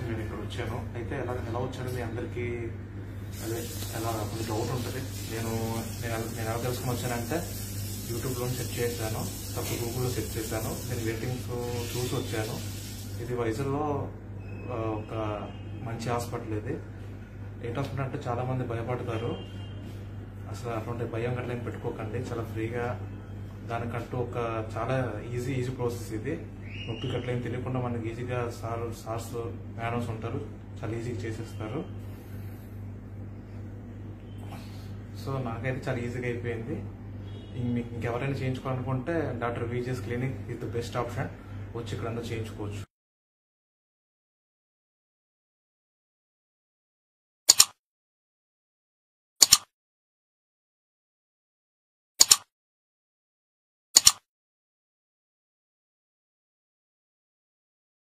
నేను ఇక్కడ వచ్చాను. అయితే ఎలా ఎలా వచ్చాను మీ అందరికీ అదే ఎలా కొంచెం డౌట్ ఉంటుంది. నేను ఎలా తెలుసుకుని వచ్చానంటే యూట్యూబ్లో సెర్చ్ చేశాను, తప్ప గూగుల్లో సెర్చ్ చేశాను. నేను రేటింగ్స్ చూసి వచ్చాను. ఇది వైజాగ్లో ఒక మంచి హాస్పిటల్. ఇది ఏంటి హాస్పిటల్ అంటే చాలా మంది భయపడతారు. అసలు అటువంటి భయం గట్ల ఏం పెట్టుకోకండి. చాలా ఫ్రీగా దానికంటూ ఒక చాలా ఈజీ ప్రాసెస్. ఇది నొప్పి గట్ల ఏం తెలియకుండా మనకి ఈజీగా సార్స్ మేడమ్స్ ఉంటారు, చాలా ఈజీగా చేసేస్తారు. సో నాకైతే చాలా ఈజీగా అయిపోయింది. మీకు ఇంకెవరైనా చేయించుకోవాలనుకుంటే doctor VGS clinic is the best option. వచ్చి ఇక్కడ చేయించుకోవచ్చు.